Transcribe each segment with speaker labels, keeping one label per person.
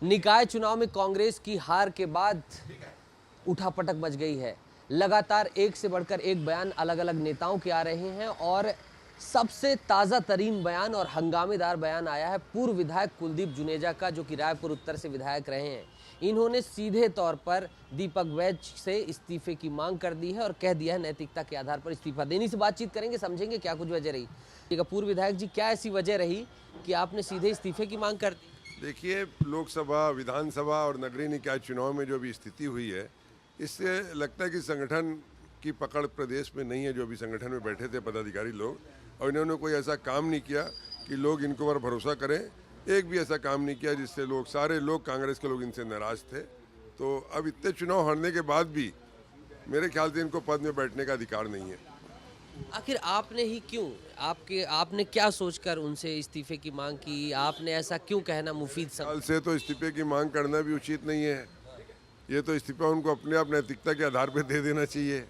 Speaker 1: निकाय चुनाव में कांग्रेस की हार के बाद उठापटक मच गई है। लगातार एक से बढ़कर एक बयान अलग अलग नेताओं के आ रहे हैं और सबसे ताज़ा तरीन बयान और हंगामेदार बयान आया है पूर्व विधायक कुलदीप जुनेजा का, जो कि रायपुर उत्तर से विधायक रहे हैं। इन्होंने सीधे तौर पर दीपक वैद से इस्तीफे की मांग कर दी है और कह दिया है नैतिकता के आधार पर इस्तीफा देने से बातचीत करेंगे, समझेंगे क्या कुछ वजह रही। पूर्व विधायक जी, क्या ऐसी वजह रही कि आपने सीधे इस्तीफे की मांग कर दी?
Speaker 2: देखिए, लोकसभा, विधानसभा और नगरीय निकाय चुनाव में जो भी स्थिति हुई है, इससे लगता है कि संगठन की पकड़ प्रदेश में नहीं है। जो भी संगठन में बैठे थे पदाधिकारी लोग, और इन्होंने कोई ऐसा काम नहीं किया कि लोग इनको पर भरोसा करें। एक भी ऐसा काम नहीं किया जिससे सारे लोग, कांग्रेस के लोग इनसे नाराज थे। तो अब इतने चुनाव हारने के बाद भी मेरे ख्याल से इनको पद में बैठने का अधिकार नहीं है।
Speaker 1: आखिर आपने ही क्यों, आपने क्या सोचकर उनसे इस्तीफे की मांग की? आपने ऐसा क्यों कहना मुफीद
Speaker 2: साल से तो इस्तीफे की मांग करना भी उचित नहीं है। ये तो इस्तीफा उनको अपने आप नैतिकता के आधार पर दे देना चाहिए।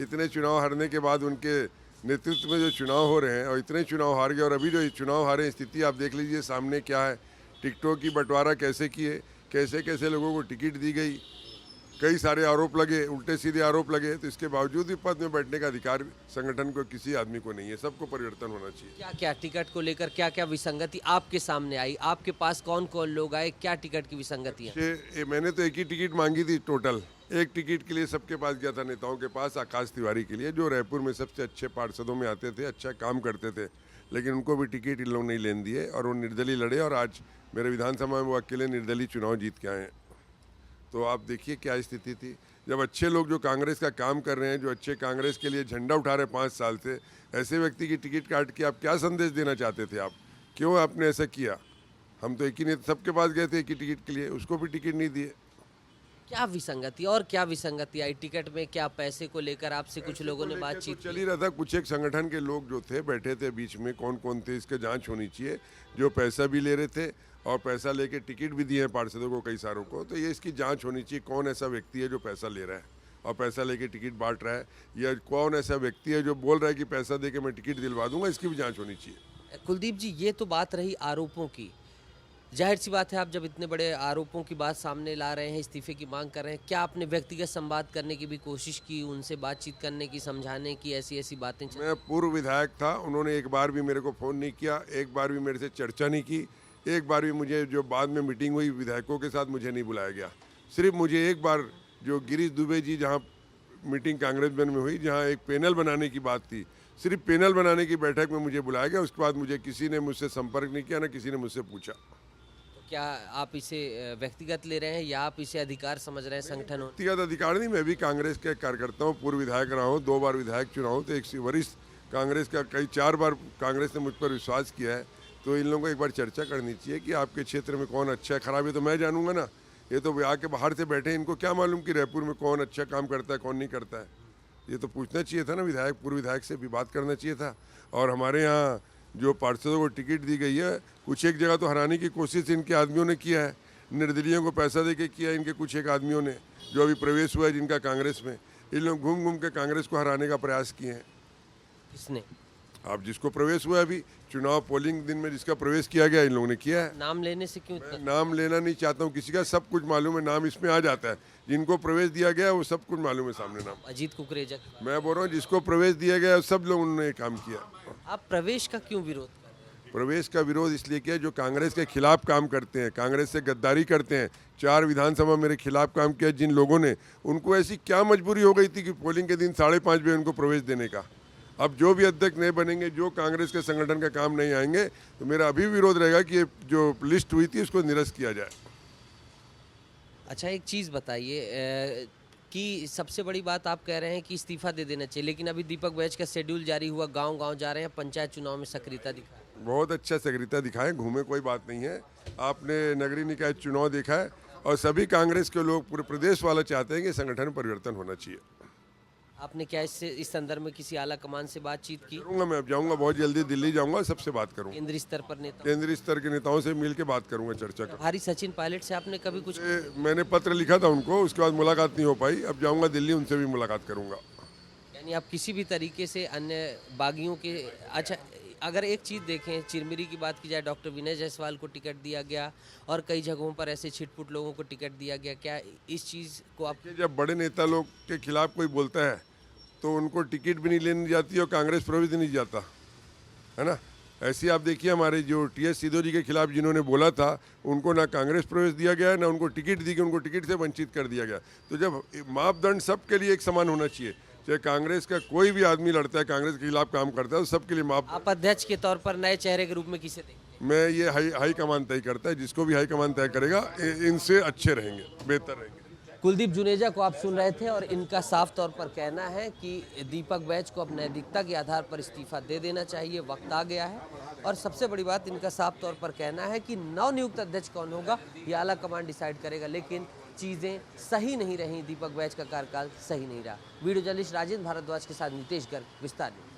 Speaker 2: इतने चुनाव हारने के बाद उनके नेतृत्व में जो चुनाव हो रहे हैं, और इतने चुनाव हार गए, और अभी जो चुनाव हारे स्थिति आप देख लीजिए सामने क्या है। टिकटों की बंटवारा कैसे किए, कैसे कैसे लोगों को टिकट दी गई, कई सारे आरोप लगे, उल्टे सीधे आरोप लगे। तो इसके बावजूद भी पद में बैठने का अधिकार संगठन को, किसी आदमी को नहीं है। सबको परिवर्तन होना चाहिए।
Speaker 1: क्या क्या टिकट को लेकर क्या क्या विसंगति आपके सामने आई? आपके पास कौन कौन लोग आए? क्या टिकट की विसंगति है?
Speaker 2: मैंने तो एक ही टिकट मांगी थी टोटल। एक टिकट के लिए सबके पास गया था, नेताओं के पास, आकाश तिवारी के लिए, जो रायपुर में सबसे अच्छे पार्षदों में आते थे, अच्छा काम करते थे। लेकिन उनको भी टिकट इन लोग नहीं लेने दिए और वो निर्दलीय लड़े, और आज मेरे विधानसभा में वो अकेले निर्दलीय चुनाव जीत के आए हैं। तो आप देखिए क्या स्थिति थी। जब अच्छे लोग जो कांग्रेस का काम कर रहे हैं, जो अच्छे कांग्रेस के लिए झंडा उठा रहे 5 साल से, ऐसे व्यक्ति की टिकट काट के आप क्या संदेश देना चाहते थे? आप क्यों आपने ऐसा किया? हम तो एक ही नेता सबके पास गए थे एक ही टिकट के लिए, उसको भी टिकट नहीं दिए।
Speaker 1: क्या विसंगति, और क्या विसंगति आई टिकट में? क्या पैसे को लेकर आपसे कुछ लोगों ने बातचीत
Speaker 2: चल ही रहा था। कुछ एक संगठन के लोग जो थे बैठे थे बीच में, कौन कौन थे इसके जांच होनी चाहिए, जो पैसा भी ले रहे थे और पैसा लेके टिकट भी दिए हैं पार्षदों को, कई सारों को। तो ये इसकी जांच होनी चाहिए, कौन ऐसा व्यक्ति है जो पैसा ले रहा है और पैसा लेके टिकट बांट रहा है, या कौन ऐसा व्यक्ति है जो बोल रहा है कि पैसा देके मैं टिकट दिलवा दूंगा। इसकी भी जाँच होनी चाहिए।
Speaker 1: कुलदीप जी, ये तो बात रही आरोपों की। जाहिर सी बात है, आप जब इतने बड़े आरोपों की बात सामने ला रहे हैं, इस्तीफे की मांग कर रहे हैं, क्या आपने व्यक्तिगत संवाद करने की भी कोशिश की, उनसे बातचीत करने की, समझाने की, ऐसी ऐसी बातें?
Speaker 2: मैं पूर्व विधायक था, उन्होंने एक बार भी मेरे को फ़ोन नहीं किया, एक बार भी मेरे से चर्चा नहीं की, एक बार भी मुझे, जो बाद में मीटिंग हुई विधायकों के साथ, मुझे नहीं बुलाया गया। सिर्फ मुझे एक बार, जो गिरीश दुबे जी, जहाँ मीटिंग कांग्रेस भवन में हुई, जहाँ एक पैनल बनाने की बात थी, सिर्फ पैनल बनाने की बैठक में मुझे बुलाया गया। उसके बाद मुझे किसी ने मुझसे संपर्क नहीं किया, ना किसी ने मुझसे पूछा।
Speaker 1: क्या आप इसे व्यक्तिगत ले रहे हैं या आप इसे अधिकार समझ रहे हैं संगठन?
Speaker 2: व्यक्तिगत अधिकार नहीं, मैं भी कांग्रेस के कार्यकर्ता हूँ, पूर्व विधायक रहा हूँ, 2 बार विधायक चुना हूँ। तो एक वरिष्ठ कांग्रेस का, 4 बार कांग्रेस ने मुझ पर विश्वास किया है। तो इन लोगों को एक बार चर्चा करनी चाहिए कि आपके क्षेत्र में कौन अच्छा है, खराब है तो मैं जानूंगा ना। ये तो आके बाहर से बैठे, इनको क्या मालूम कि रायपुर में कौन अच्छा काम करता है, कौन नहीं करता है? ये तो पूछना चाहिए था ना, विधायक, पूर्व विधायक से भी बात करना चाहिए था। और हमारे यहाँ जो पार्षदों को टिकट दी गई है, कुछ एक जगह तो हराने की कोशिश इनके आदमियों ने किया है, निर्दलीयों को पैसा देके किया है इनके कुछ एक आदमियों ने, जो अभी प्रवेश हुआ है जिनका कांग्रेस में। इन लोग घूम घूम के कांग्रेस को हराने का प्रयास किए हैं।
Speaker 1: किसने?
Speaker 2: आप जिसको प्रवेश हुआ है अभी चुनाव पोलिंग दिन में, जिसका प्रवेश किया गया, इन लोगों ने किया है।
Speaker 1: नाम लेने से क्यों?
Speaker 2: नाम लेना नहीं चाहता हूँ किसी का, सब कुछ मालूम है, नाम इसमें आ जाता है। जिनको प्रवेश दिया गया वो सब कुछ मालूम है सामने नाम।
Speaker 1: अजीत कुकरेजा।
Speaker 2: मैं बोल रहा हूँ जिसको प्रवेश दिया गया सब लोग उन्होंने काम किया।
Speaker 1: आप प्रवेश का क्यों विरोध कर रहे हैं?
Speaker 2: प्रवेश का विरोध इसलिए किया जो कांग्रेस के खिलाफ काम करते हैं, कांग्रेस से गद्दारी करते हैं। 4 विधानसभा मेरे खिलाफ काम किया जिन लोगों ने, उनको ऐसी क्या मजबूरी हो गई थी कि पोलिंग के दिन 5:30 बजे उनको प्रवेश देने का। अब जो भी अध्यक्ष नहीं बनेंगे, जो कांग्रेस के संगठन का काम नहीं आएंगे, तो मेरा अभी विरोध रहेगा कि जो लिस्ट हुई थी उसको निरस्त किया जाए।
Speaker 1: अच्छा, एक चीज़ बताइए कि सबसे बड़ी बात आप कह रहे हैं कि इस्तीफा दे देना चाहिए, लेकिन अभी दीपक वैद का शेड्यूल जारी हुआ, गांव-गांव जा रहे हैं, पंचायत चुनाव में सक्रियता दिखा।
Speaker 2: बहुत अच्छा सक्रियता दिखाएं, घूमे, कोई बात नहीं है। आपने नगरीय निकाय चुनाव देखा है, और सभी कांग्रेस के लोग, पूरे प्रदेश वाले चाहते हैं कि संगठन परिवर्तन होना चाहिए।
Speaker 1: आपने क्या इस संदर्भ में किसी आला कमान से बातचीत की?
Speaker 2: करूँगा, मैं अब जाऊँगा, बहुत जल्दी दिल्ली जाऊँगा, सबसे बात करूँगा।
Speaker 1: केंद्रीय स्तर पर नेता,
Speaker 2: केंद्रीय स्तर के नेताओं से मिल के बात करूँगा, चर्चा करूँगा।
Speaker 1: हरी सचिन पायलट से आपने कभी कुछ?
Speaker 2: मैंने पत्र लिखा था उनको, उसके बाद मुलाकात नहीं हो पाई। अब जाऊँगा दिल्ली, उनसे भी मुलाकात करूँगा।
Speaker 1: यानी आप किसी भी तरीके से अन्य बागियों के, अच्छा अगर एक चीज़ देखें, चिरमिरी की बात की जाए, डॉक्टर विनय जायसवाल को टिकट दिया गया और कई जगहों पर ऐसे छिटपुट लोगों को टिकट दिया गया। क्या इस चीज़ को आप
Speaker 2: कि जब बड़े नेता लोग के खिलाफ कोई बोलता है तो उनको टिकट भी नहीं लेनी जाती और कांग्रेस प्रवेश नहीं जाता, है ना। ऐसे आप देखिए हमारे जो टी.एस. सिद्धू के खिलाफ जिन्होंने बोला था उनको ना कांग्रेस प्रवेश दिया गया ना उनको टिकट दी गई, उनको टिकट से वंचित कर दिया गया। तो जब मापदंड सबके लिए एक समान होना चाहिए, चाहे कांग्रेस का कोई भी आदमी लड़ता है, कांग्रेस के खिलाफ काम करता है, तो सबके लिए माप।
Speaker 1: आप अध्यक्ष के तौर पर नए चेहरे के रूप में किसे देखते हैं?
Speaker 2: मैं ये हाई कमान तय करता है, जिसको भी हाई कमान तय करेगा इनसे अच्छे रहेंगे, बेहतर रहेंगे।
Speaker 1: कुलदीप जुनेजा को आप सुन रहे थे और इनका साफ तौर पर कहना है कि दीपक बैज को अब नैतिकता के आधार पर इस्तीफा दे देना चाहिए, वक्त आ गया है। और सबसे बड़ी बात, इनका साफ तौर पर कहना है कि नवनियुक्त अध्यक्ष कौन होगा ये आला कमान डिसाइड करेगा, लेकिन चीज़ें सही नहीं रहीं, दीपक बैज का कार्यकाल सही नहीं रहा। वीडियो जर्नलिस्ट राजेंद्र भारद्वाज के साथ नितेश गर्ग, विस्तार न्यूज़।